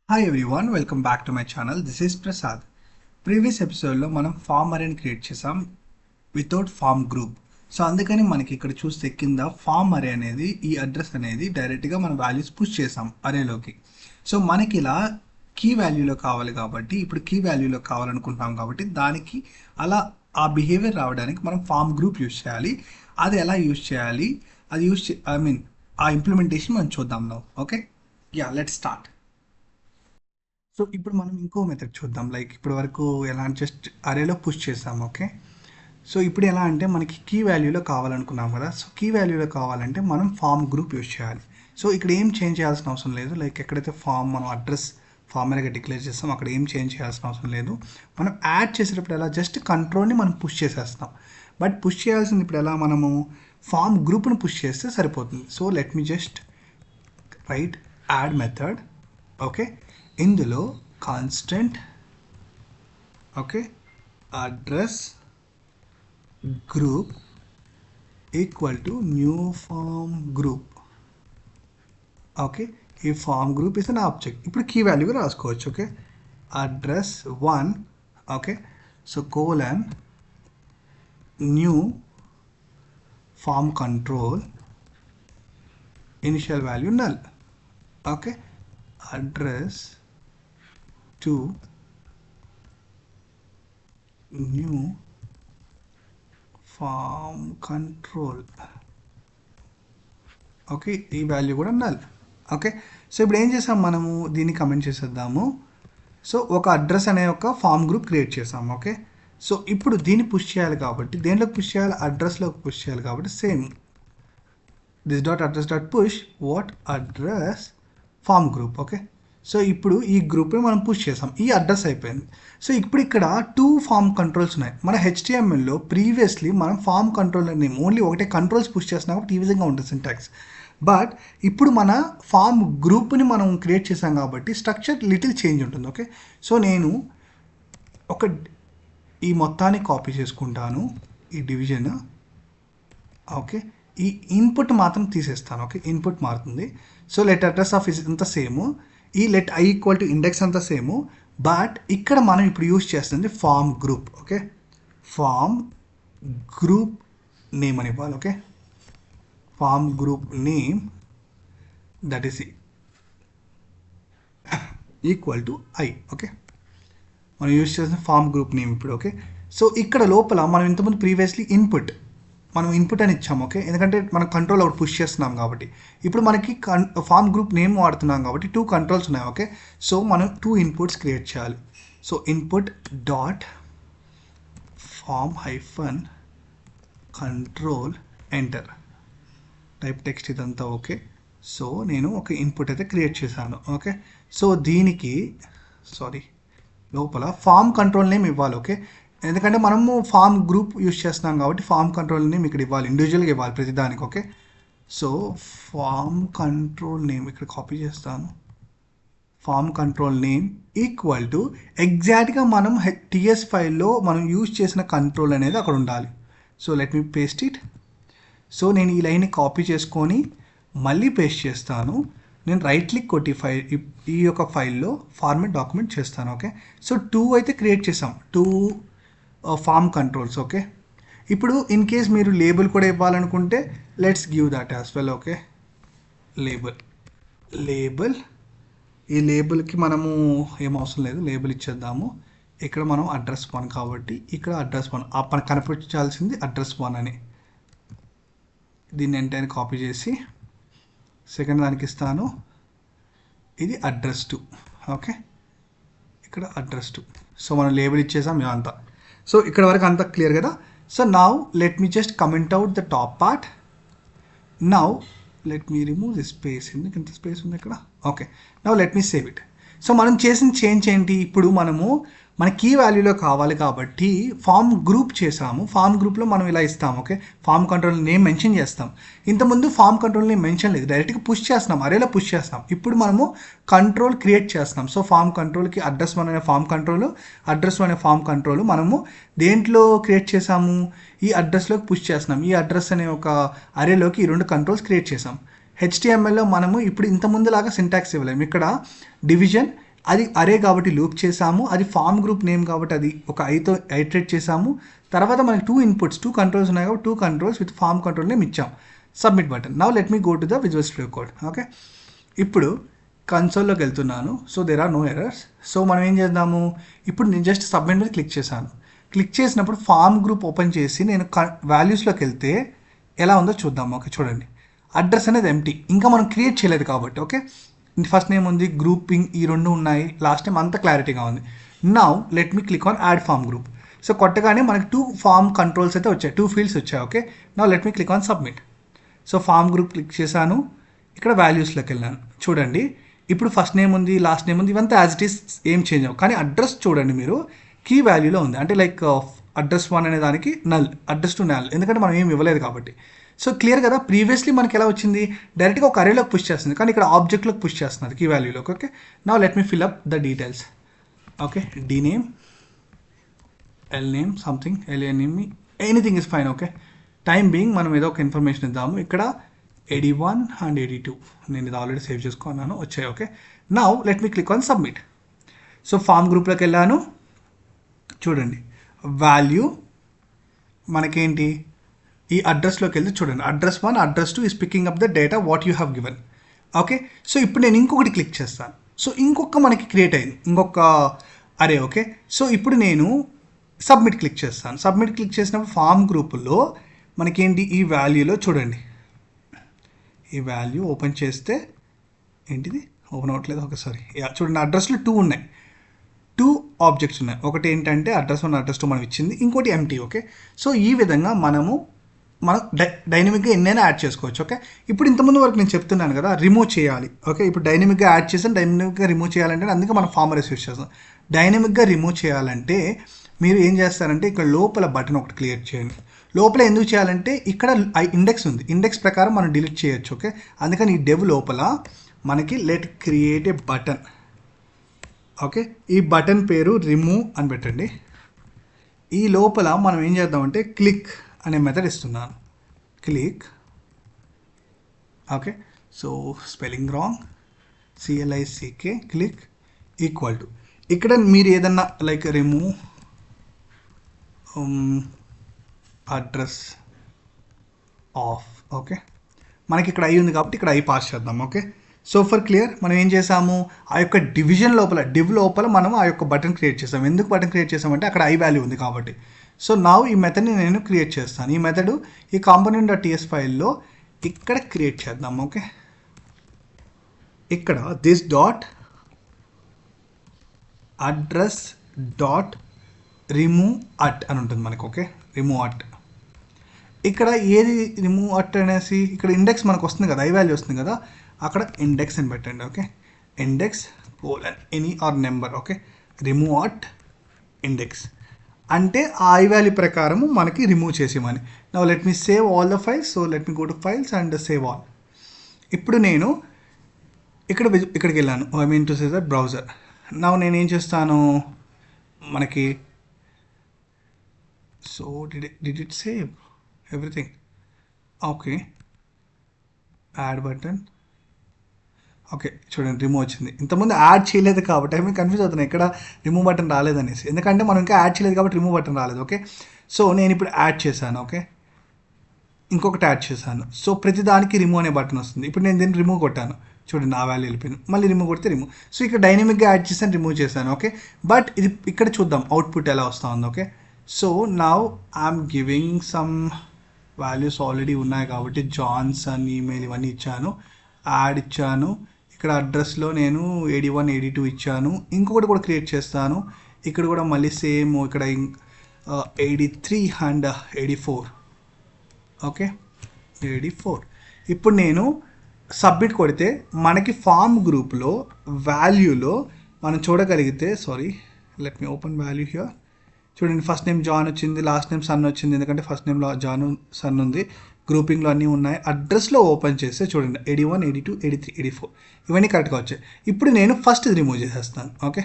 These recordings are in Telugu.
Hi everyone, welcome back to my channel. This is Prasad. Previous ఎపిసోడ్లో మనం ఫామ్ అరేని క్రియేట్ చేసాం వితౌట్ ఫామ్ గ్రూప్. సో అందుకని మనకి ఇక్కడ చూస్తే కింద ఫామ్ అరే అనేది ఈ అడ్రస్ అనేది డైరెక్ట్గా మన వాల్యూస్ పుష్ చేసాం అరేలోకి. సో మనకి ఇలా కీ వాల్యూలో కావాలి కాబట్టి ఇప్పుడు కీ వాల్యూలో కావాలనుకుంటున్నాం కాబట్టి దానికి అలా ఆ బిహేవియర్ రావడానికి మనం ఫామ్ గ్రూప్ యూజ్ చేయాలి. అది ఎలా యూజ్ చేయాలి, అది ఆ ఇంప్లిమెంటేషన్ మనం చూద్దాం now. Okay, let start. So ఇప్పుడు మనం ఇంకో మెథడ్ చూద్దాం. లైక్ ఇప్పటి వరకు ఎలా జస్ట్ అరేలో పుష్ చేసాం. ఓకే, సో ఇప్పుడు ఎలా అంటే మనకి కీ వాల్యూలో కావాలనుకున్నాం కదా. సో కీ వాల్యూలో కావాలంటే మనం ఫామ్ గ్రూప్ యూజ్ చేయాలి. సో ఇక్కడ ఏం చేంజ్ చేయాల్సిన అవసరం లేదు. లైక్ ఎక్కడైతే మనం అడ్రస్ ఫార్మర్గా డిక్లేర్ చేస్తాం అక్కడ ఏం చేంజ్ చేయాల్సిన అవసరం లేదు. మనం యాడ్ చేసేటప్పుడు ఎలా జస్ట్ కంట్రోల్ని మనం పుష్ చేసేస్తాం. బట్ పుష్ చేయాల్సింది ఇప్పుడు ఎలా, మనము ఫామ్ గ్రూప్ని పుష్ చేస్తే సరిపోతుంది. So let me just write add method. Okay, ఇందులో constant address group equal to new form group. Okay, ఈ form group is an object. ఇప్పుడు కీ వాల్యూగా రాసుకోవచ్చు. Okay, address 1. Okay, so colon new form control initial value null. Okay, address 2 new form control. Okay, ఈ వాల్యూ కూడా నల్. ఓకే, సో ఇప్పుడు ఏం చేసాం, మనము దీన్ని కమెంట్ చేసేద్దాము. సో ఒక అడ్రస్ అనే ఒక ఫామ్ గ్రూప్ క్రియేట్ చేసాము. ఓకే, సో ఇప్పుడు దీన్ని పుష్ చేయాలి కాబట్టి దేంట్లోకి పుష్ చేయాలి, అడ్రస్లోకి పుష్ చేయాలి కాబట్టి same this dot address dot push what address form group. Okay, so ఇప్పుడు ఈ గ్రూప్ని మనం పుష్ చేసాం, ఈ అడ్రస్ అయిపోయింది. సో ఇప్పుడు ఇక్కడ 2 ఫామ్ కంట్రోల్స్ ఉన్నాయి. మన HTMLలో ప్రీవియస్లీ మనం ఫామ్ కంట్రోల్ నేమ్ ఓన్లీ ఒకటే కంట్రోల్స్ పుష్ చేస్తున్నాం కాబట్టి ఈ విధంగా ఉంటుంది సింటాక్స్. బట్ ఇప్పుడు మన ఫామ్ గ్రూప్ని మనం క్రియేట్ చేసాం కాబట్టి స్ట్రక్చర్ లిటిల్ చేంజ్ ఉంటుంది. ఓకే, సో నేను ఈ మొత్తాన్ని కాపీ చేసుకుంటాను, ఈ డివిజన్. ఓకే, ఈ ఇన్పుట్ మాత్రం తీసేస్తాను. ఓకే, ఇన్పుట్ మారుతుంది. So let address of is అంతా సేమ్, ఈ let I equal to index అంతా సేమ్. బట్ ఇక్కడ మనం ఇప్పుడు యూజ్ చేస్తుంది form group. Okay, form group name అని ఇవ్వాలి. Okay, form group name that is equal to I. Okay, మనం యూజ్ చేసిన ఫామ్ గ్రూప్ నేమ్ ఇప్పుడు. ఓకే, సో ఇక్కడ లోపల మనం ఇంతకుముందు ప్రీవియస్లీ మనం ఇన్పుట్ అని ఇచ్చాము. ఓకే, ఎందుకంటే మనం కంట్రోల్ ఒకటి పుష్ చేస్తున్నాం కాబట్టి ఇప్పుడు మనకి ఫామ్ గ్రూప్ నేమ్ వాడుతున్నాం కాబట్టి 2 కంట్రోల్స్ ఉన్నాయి. ఓకే, సో మనం 2 ఇన్పుట్స్ క్రియేట్ చేయాలి. So input dot form hyphen control enter type text ఇదంతా. ఓకే, సో నేను ఒక ఇన్పుట్ అయితే క్రియేట్ చేశాను. ఓకే, సో దీనికి లోపల ఫామ్ కంట్రోల్ నేమ్ ఇవ్వాలి. ఓకే, ఎందుకంటే మనము ఫామ్ గ్రూప్ యూజ్ చేస్తున్నాం కాబట్టి ఫామ్ కంట్రోల్ నేమ్ ఇక్కడ ఇవ్వాలి, ఇండివిజువల్గా ఇవ్వాలి ప్రతిదానికి. Okay, so form control name ఇక్కడ కాపీ చేస్తాను. Form control name equal to ఎగ్జాక్ట్గా మనం TS ఫైల్లో మనం యూజ్ చేసిన కంట్రోల్ అనేది అక్కడ ఉండాలి. So let me paste it. సో నేను ఈ లైన్ని కాపీ చేసుకొని మళ్ళీ పేస్ట్ చేస్తాను. నేను రైట్ క్లిక్ కొట్టి ఈ యొక్క ఫైల్లో ఫార్మాట్ డాక్యుమెంట్ చేస్తాను. ఓకే, సో 2 అయితే క్రియేట్ చేసాం, 2 ఫామ్ కంట్రోల్స్. ఓకే, ఇప్పుడు ఇన్ కేస్ మీరు లేబుల్ కూడా ఇవ్వాలనుకుంటే let's give that as well. Okay, label ఈ లేబుల్కి మనము ఏం అవసరం లేదు, లేబుల్ ఇచ్చేద్దాము. ఇక్కడ మనం అడ్రస్ 1 కాబట్టి ఇక్కడ అడ్రస్ 1 మనకు కనిపించాల్సింది అడ్రస్ 1 అని. దీన్ని ఎంటైర్ కాపీ చేసి సెకండ్ దానికి ఇస్తాను, ఇది అడ్రస్ 2. ఓకే, ఇక్కడ అడ్రస్ 2. సో మనం లేబుల్ ఇచ్చేసాం ఇదంతా. సో ఇక్కడ వరకు అంతా క్లియర్ కదా. So now let me just comment out the top part. Now let me remove the space. ఎందుకు ఇంత స్పేస్ ఉంది ఇక్కడ? Okay, now let me save it. So మనం చేసిన చేంజ్ ఏంటి, ఇప్పుడు మన కీ వాల్యూలో కావాలి కాబట్టి ఫామ్ గ్రూప్ చేసాము. ఫామ్ గ్రూప్లో మనం ఇలా ఇస్తాము. Okay, form control name mention చేస్తాం. ఇంతకుముందు ఫామ్ కంట్రోల్ నేమ్ మెన్షన్ లేదు, డైరెక్ట్గా పుష్ చేస్తున్నాం, అరేలో పుష్ చేస్తాం. ఇప్పుడు మనము కంట్రోల్ క్రియేట్ చేస్తున్నాం. సో ఫామ్ కంట్రోల్కి అడ్రస్ 1 అనే ఫామ్ కంట్రోల్, అడ్రస్ 1 అనే ఫామ్ కంట్రోల్ మనము దేంట్లో క్రియేట్ చేసాము, ఈ అడ్రస్లోకి పుష్ చేస్తున్నాం. ఈ అడ్రస్ అనే ఒక అరేలోకి ఈ 2 కంట్రోల్స్ క్రియేట్ చేసాం. HTMLలో మనము ఇప్పుడు ఇంత ముందులాగా సింటాక్స్ ఇవ్వలేము. ఇక్కడ డివిజన్ అది అరే కాబట్టి లూప్ చేసాము, అది ఫామ్ గ్రూప్ నేమ్ కాబట్టి అది ఒక ఐతో ఐటరేట్ చేసాము. తర్వాత మనకి 2 ఇన్పుట్స్ 2 కంట్రోల్స్ ఉన్నాయి కాబట్టి 2 controls with form control name ఇచ్చాం. Submit button. Now let me go to the Visual Studio Code. Okay, ఇప్పుడు కన్సోల్లోకి వెళ్తున్నాను. So there are no errors. సో మనం ఏం చేద్దాము, ఇప్పుడు నేను జస్ట్ సబ్మిట్ మీద క్లిక్ చేశాను. క్లిక్ చేసినప్పుడు ఫామ్ గ్రూప్ ఓపెన్ చేసి నేను వాల్యూస్లోకి వెళ్తే ఎలా ఉందో చూద్దాం. ఓకే, చూడండి, అడ్రస్ అనేది ఎంటీ, ఇంకా మనం క్రియేట్ చేయలేదు కాబట్టి. ఓకే, ఫస్ట్ నేమ్ ఉంది, గ్రూపింగ్ ఈ రెండు ఉన్నాయి, లాస్ట్ నేమ్ అంత క్లారిటీగా ఉంది. Now let me click on add form group. So కొట్టగానే మనకి 2 ఫామ్ కంట్రోల్స్ అయితే వచ్చాయి, 2 ఫీల్డ్స్ వచ్చాయి. Okay, now let me click on submit. So form group click చేశాను, ఇక్కడ వాల్యూస్లోకి వెళ్ళాను. చూడండి, ఇప్పుడు ఫస్ట్ నేమ్ ఉంది, లాస్ట్ నేమ్ ఉంది, ఇవంతా యాజ్ ఇట్ ఈస్ ఏం చేంజ్ అవ్వవు. కానీ అడ్రస్ చూడండి మీరు కీ వాల్యూలో ఉంది. అంటే లైక్ అడ్రస్ 1 అనే దానికి నల్, అడ్రస్ 2 నల్, ఎందుకంటే మనం ఏం ఇవ్వలేదు కాబట్టి. సో క్లియర్ కదా. ప్రీవియస్లీ మనకి ఎలా వచ్చింది, డైరెక్ట్గా ఒక అరేలోకి పుష్ చేస్తుంది, కానీ ఇక్కడ ఆబ్జెక్ట్లోకి పుష్ చేస్తున్నది కీ వాల్యూలోకి. Okay, now let me fill up the details. Okay, D name, L name, something, LA name, anything is fine. Okay, time being మనం ఏదో ఒక ఇన్ఫర్మేషన్ ఇద్దాము. ఇక్కడ 81 అండ్ 82 నేను ఇది ఆల్రెడీ సేవ్ చేసుకున్నాను, వచ్చాయి. Okay, now let me click on submit. So form గ్రూప్లోకి వెళ్ళాను. చూడండి, వాల్యూ మనకేంటి, ఈ అడ్రస్లోకి వెళ్తే చూడండి, address 1 address 2 is picking up the data what you have given. Okay, so ఇప్పుడు నేను ఇంకొకటి క్లిక్ చేస్తాను. సో ఇంకొక మనకి క్రియేట్ అయింది ఇంకొక అరే. ఓకే, సో ఇప్పుడు నేను సబ్మిట్ క్లిక్ చేస్తాను. సబ్మిట్ క్లిక్ చేసినప్పుడు ఫామ్ గ్రూపులో మనకేంటి, ఈ వాల్యూలో చూడండి, ఈ వాల్యూ ఓపెన్ చేస్తే ఏంటిది ఓపెన్ అవ్వట్లేదు. ఒకసారి చూడండి, అడ్రస్లో 2 ఉన్నాయి, 2 ఆబ్జెక్ట్స్ ఉన్నాయి. ఒకటి ఏంటంటే అడ్రస్ 1 అడ్రస్ 2 మనం ఇచ్చింది, ఇంకోటి ఎంటీ. ఓకే, సో ఈ విధంగా మనం డైనమిక్గా ఎన్నైనా యాడ్ చేసుకోవచ్చు. ఓకే, ఇప్పుడు ఇంతకుముందు వరకు నేను చెప్తున్నాను కదా, రిమూవ్ చేయాలి. ఓకే, ఇప్పుడు డైనమిక్గా యాడ్ చేసాను, డైనమిక్గా రిమూవ్ చేయాలంటే అందుకే మనం ఫార్మర్స్ యూస్ చేస్తాం. డైనమిక్గా రిమూవ్ చేయాలంటే మీరు ఏం చేస్తారంటే ఇక్కడ లోపల బటన్ ఒకటి క్లియర్ చేయండి. లోపల ఎందుకు చేయాలంటే ఇక్కడ ఇండెక్స్ ఉంది, ఇండెక్స్ ప్రకారం మనం డిలీట్ చేయొచ్చు. ఓకే, అందుకని ఈ డెవ్ లోపల మనకి let create a button. Okay, ఈ బటన్ పేరు రిమూవ్ అని పెట్టండి. ఈ లోపల మనం ఏం చేద్దామంటే క్లిక్ అనే మెథడ్ ఇస్తున్నాను, click. Okay, so spelling wrong, CLICK, click equal to, ఇక్కడ మీరు ఏదన్నా like remove address of. Okay, మనకి ఇక్కడ ఐ ఉంది కాబట్టి ఇక్కడ ఐ పాస్ చేద్దాం. ఓకే, సో ఫర్ క్లియర్ మనం ఏం చేసాము, ఆ యొక్క డివిజన్ లోపల డివ్ లోపల మనం ఆ యొక్క బటన్ క్రియేట్ చేసాం. ఎందుకు బటన్ క్రియేట్ చేసామంటే అక్కడ ఐ వాల్యూ ఉంది కాబట్టి. సో నౌ ఈ మెథడ్ని నేను క్రియేట్ చేస్తాను. ఈ మెథడ్ ఈ component.ts ఫైల్లో ఇక్కడ క్రియేట్ చేద్దాం. ఓకే, ఇక్కడ this dot address dot remove at అని ఉంటుంది మనకు. Okay, remove at. ఇక్కడ ఏది రిమూవ్ అట్ అనేసి ఇక్కడ ఇండెక్స్ మనకు వస్తుంది కదా, ఐ వాల్యూ వస్తుంది కదా, అక్కడ ఇండెక్స్ అని పెట్టండి. Okay, index colon any or number. Okay, remove at index అంటే ఆ ఐ వాల్యూ ప్రకారము మనకి రిమూవ్ చేసేమని. Now let me save all the files. So let me go to files and save all. ఇప్పుడు నేను ఇక్కడికి వెళ్ళాను, I mean to say that browser. నౌ నేను ఏం చేస్తాను, మనకి so did it save everything. Okay, add button. Okay, చూడండి రిమూవ్ వచ్చింది. ఇంతకుముందు యాడ్ చేయలేదు కాబట్టి ఐ మీన్ కన్ఫ్యూజ్ అవుతున్నాయి, ఇక్కడ రిమూవ్ బటన్ రాలేదనేసి, ఎందుకంటే మనం ఇంకా యాడ్ చేయలేదు కాబట్టి రిమూవ్ బటన్ రాలేదు. ఓకే, సో నేను ఇప్పుడు యాడ్ చేశాను. ఓకే, ఇంకొకటి యాడ్ చేశాను. సో ప్రతి దానికి రిమూవ్ అనే బటన్ వస్తుంది. ఇప్పుడు నేను దీన్ని రిమూవ్ కొట్టాను, చూడండి ఆ వాల్యూ వెళ్ళిపోయింది, మళ్ళీ రిమూవ్ కొడితే రిమూవ్. సో ఇక్కడ డైనమిక్గా యాడ్ చేశాను, రిమూవ్ చేశాను. ఓకే, బట్ ఇది ఇక్కడ చూద్దాం అవుట్పుట్ ఎలా వస్తూ ఉంది. Okay, so now I'm giving some values already ఉన్నాయి కాబట్టి జాన్సన్ ఈమెయిల్ ఇవన్నీ ఇచ్చాను, యాడ్ ఇచ్చాను. ఇక్కడ అడ్రస్లో నేను 81 82 ఇచ్చాను. ఇంకొకటి కూడా క్రియేట్ చేస్తాను, ఇక్కడ కూడా మళ్ళీ సేమ్, ఇక్కడ 83 అండ్ 84. ఓకే, 84. ఇప్పుడు నేను సబ్మిట్ కొడితే మనకి ఫామ్ గ్రూప్లో వాల్యూలో మనం చూడగలిగితే, sorry let me open value here. చూడండి, ఫస్ట్ నేమ్ జాన్ వచ్చింది, లాస్ట్ నేమ్ సన్ వచ్చింది, ఎందుకంటే ఫస్ట్ నేమ్లో జాన్ సన్ ఉంది, గ్రూపింగ్లో అన్నీ ఉన్నాయి. అడ్రస్లో ఓపెన్ చేస్తే చూడండి 81 82 83 84 ఇవన్నీ కరెక్ట్గా వచ్చాయి. ఇప్పుడు నేను ఫస్ట్ రిమూవ్ చేసేస్తాను. ఓకే,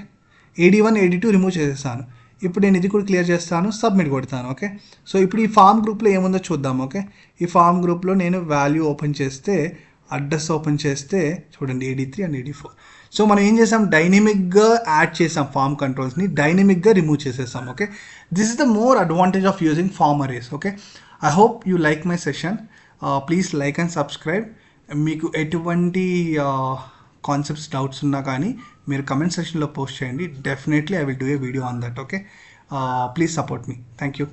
81 82 రిమూవ్ చేసేస్తాను. ఇప్పుడు నేను ఇది కూడా క్లియర్ చేస్తాను, సబ్మిట్ కొడతాను. ఓకే, సో ఇప్పుడు ఈ ఫామ్ గ్రూప్లో ఏముందో చూద్దాం. ఓకే, ఈ ఫామ్ గ్రూప్లో నేను వాల్యూ ఓపెన్ చేస్తే, అడ్రస్ ఓపెన్ చేస్తే చూడండి 83 అండ్ 84. సో మనం ఏం చేసాం, డైనమిక్గా యాడ్ చేసాం ఫామ్ కంట్రోల్స్ని, డైనమిక్గా రిమూవ్ చేసేసాం. Okay, this is the more advantage of using form arrays. Okay, I hope you like my session. Please like and subscribe. మీకు ఎటువంటి కాన్సెప్ట్స్ డౌట్స్ ఉన్నా కానీ మీరు కమెంట్ సెక్షన్లో పోస్ట్ చేయండి. Definitely I will do a video on that. Okay, please support me. Thank you.